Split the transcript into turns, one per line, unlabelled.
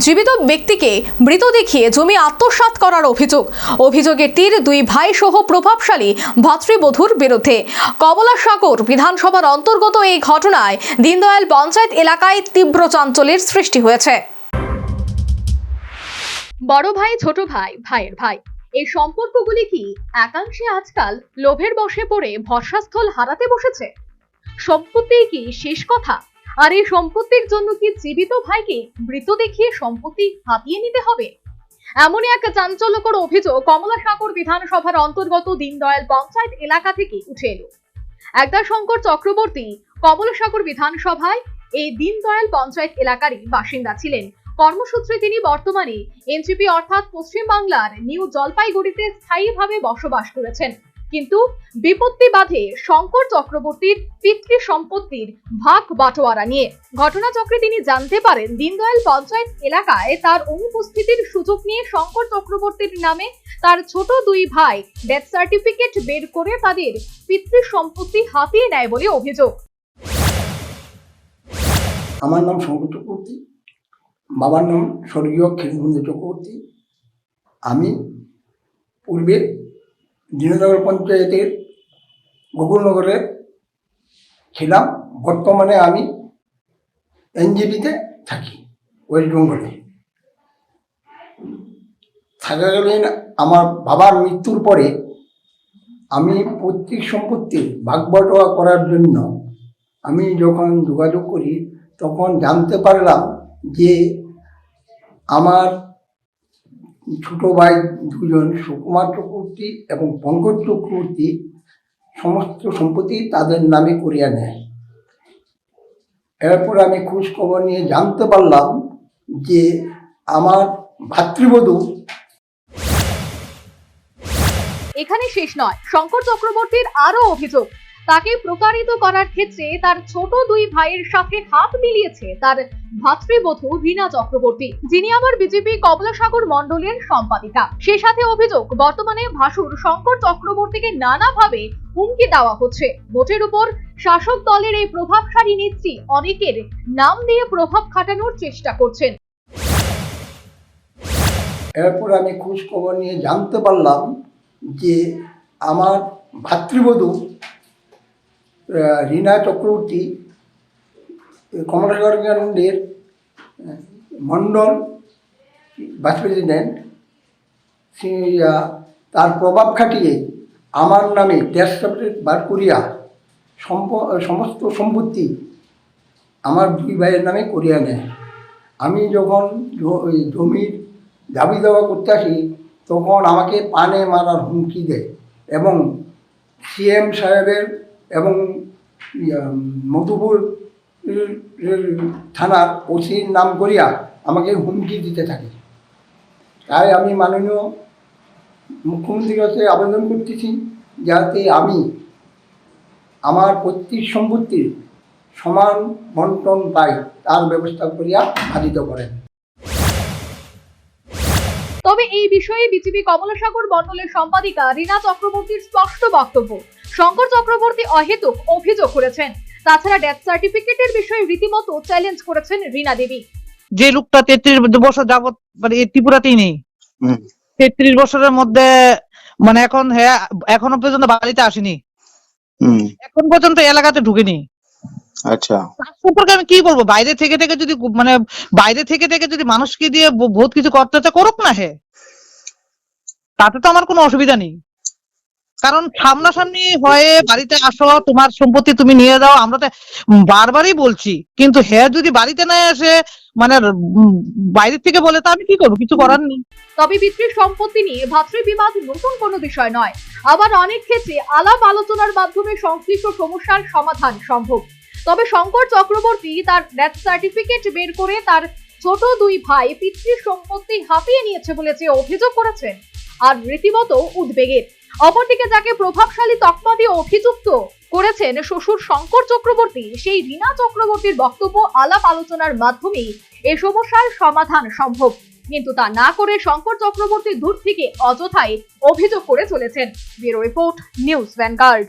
জীবিত ব্যক্তিকে মৃত দেখিয়ে জমি আত্মসাৎ করার অভিযোগের তীর দুই ভাই সহ প্রভাবশালী ভাতৃবধূর বিরুদ্ধে। কমলাসাগর বিধানসভার অন্তর্গত এই ঘটনায় দীনদয়াল পঞ্চায়েত এলাকায় তীব্র চাঞ্চল্যের সৃষ্টি হয়েছে। বড় ভাই, ছোট ভাই, ভাইয়ের ভাই, এই সম্পর্কগুলি কি একাংশে আজকাল লোভের বশে পড়ে ভরসাস্থল হারাতে বসেছে? সম্পত্তি কি শেষ কথা? আর এই সম্পত্তির জন্য কি জীবিত ভাইকে মৃত দেখিয়ে সম্পত্তি হাতিয়ে নিতে হবে? এমনই এক চাঞ্চল্যকর অভিযোগ কমলাসাগর বিধানসভার অন্তর্গত দীনদয়াল পঞ্চায়েত এলাকা থেকে উঠে এলো। একদাশঙ্কর চক্রবর্তী কমলাসাগর বিধানসভায় এই দীনদয়াল পঞ্চায়েত এলাকারই বাসিন্দা ছিলেন। কর্মসূত্রে তিনি বর্তমানে এনজিপি অর্থাৎ পশ্চিম বাংলার নিউ জলপাইগুড়িতে স্থায়ীভাবে বসবাস করেছেন। কিন্তু বিপত্তি বাধে শঙ্কর চক্রবর্তীর পিতৃ সম্পত্তির ভাগ বাটোয়ারা নিয়ে। ঘটনাচক্রে তিনি জানতে পারেন দীনদয়াল পঞ্চায়েত এলাকায় তার অনুপস্থিতির সুযোগ নিয়ে শঙ্কর চক্রবর্তীর নামে তার ছোট দুই ভাই ডেথ সার্টিফিকেট বের করে তাদের পিতৃ সম্পত্তি হাতিয়ে নেয় বলে অভিযোগ।
আমার নাম শঙ্কর চক্রবর্তী, বাবার নাম স্বর্গীয় ক্ষীরবন্ধু চক্রবর্তী। আমি পূর্বে দীনদয়াল পঞ্চায়েতের গোকুলনগরে ছিলাম। বর্তমানে আমি এনজিপিতে থাকি, ওয়েস্ট বেঙ্গলে। থাকাকালীন আমার বাবার মৃত্যুর পরে আমি পৈতৃক সম্পত্তির ভাগবটোয়া করার জন্য আমি যখন যোগাযোগ করি তখন জানতে পারলাম যে আমার ছোট ভাই দুজন সুকুমার চক্রবর্তী এবং পঙ্কজ চক্রবর্তী সমস্ত সম্পত্তি তাদের নামে করিয়া নেয়। এরপর আমি খোঁজ খবর নিয়ে জানতে পারলাম যে আমার ভাতৃবধূ।
এখানে শেষ নয়, শঙ্কর চক্রবর্তীর আরো অভিযোগ তাকে প্রতারিত করার ক্ষেত্রে তার ছোট দুই ভাইয়ের সাথে হাত মিলিয়েছে তার ভাতৃবধূ রীনা চক্রবর্তী, যিনি আবার বিজেপি কমলাসাগর মণ্ডলের সম্পাদিকা। সে সাথে অভিযোগ বর্তমানে ভাসুর শঙ্কর চক্রবর্তীকে নানাভাবে হুমকি দেওয়া হচ্ছে। ভোটের উপর শাসক দলের এই প্রভাবশালী নেত্রী অনেকের নাম দিয়ে প্রভাব খাটানোর চেষ্টা করছেন।
এরপর আমি খোঁজ খবর নিয়ে জানতে পারলাম যে আমার ভাতৃবধূ রীনা চক্রবর্তী কমলাসাগর কেন্দ্রের মণ্ডল ভাইস প্রেসিডেন্ট, তার প্রভাব খাটিয়ে আমার নামে ডেথ সার্টিফিকেট বার করিয়া সমস্ত সম্পত্তি আমার দুই ভাইয়ের নামে করিয়া নেয়। আমি যখন জমির দাবি দাওয়া করতে আসি তখন আমাকে পানে মারার হুমকি দেয় এবং সিএম সাহেবের এবং মধুপুর থানার ওসির নাম করিয়া আমাকে হুমকি দিতে থাকে। তাই আমি মাননীয় মুখ্যমন্ত্রীর কাছে আবেদন করতেছি যাতে আমি আমার পৈতৃক সম্পত্তির সমান বন্টন পাই, তার ব্যবস্থা করিয়া বাধিত করেন।
তবে এই বিষয়ে বিজেপি কমলাসাগর মণ্ডলের সম্পাদিকা রীনা চক্রবর্তীর স্পষ্ট বক্তব্য, শঙ্কর চক্রবর্তী অহেতুক অভিযোগ করেছেন। তাছাড়া ডেথ সার্টিফিকেটের বিষয়ে রীতিমতো চ্যালেঞ্জ করেছেন রীনা দেবী।
যে লোকটা 33 বছর যাবত মানে ত্রিপুরাতেই নেই, 33 বছরের মধ্যে মানে এখনো পর্যন্ত বাড়িতে আসেনি, এখন পর্যন্ত এলাকাতে ঢুকেনি।
আচ্ছা,
তার সম্পর্কে আমি কি বলবো? বাইরে থেকে যদি মানুষকে দিয়ে বহুত কিছু করতে চায় করুক না, তাতে তো আমার কোনো অসুবিধা নেই। কারণ সামনাসামনি হয়ে বাড়িতে আসো, তোমার সম্পত্তি তুমি নিয়ে যাও, আমরা তো বারবারই বলছি। কিন্তু যদি বাড়িতে না আসে মানে বাইরে থেকে বলে, তা আমি কি করবো? কিছু করার নেই।
তবে পিতৃ সম্পত্তি নিয়ে ভাতৃবিবাদ নতুন কোনো বিষয় নয়। আবার অনেক ক্ষেত্রে আলাপ আলোচনার মাধ্যমে সংশ্লিষ্ট সমস্যার সমাধান সম্ভব। তবে শঙ্কর চক্রবর্তী তার ডেথ সার্টিফিকেট বের করে তার ছোট দুই ভাই পিতৃ সম্পত্তি হাতিয়ে নিয়েছে বলে যে অভিযোগ করেছেন আর রীতিমতো উদ্বেগের। অপরদিকে যাকে প্রভাবশালী তকমা দিয়ে অভিযুক্ত করেছেন শ্বশুর শঙ্কর চক্রবর্তী, সেই রীনা চক্রবর্তীর বক্তব্য আলাপ আলোচনার মাধ্যমেই এই সমস্যার সমাধান সম্ভব। কিন্তু তা না করে শঙ্কর চক্রবর্তী দূর থেকে অযথাই অভিযোগ করে চলেছেন। Bureau report, news vanguard.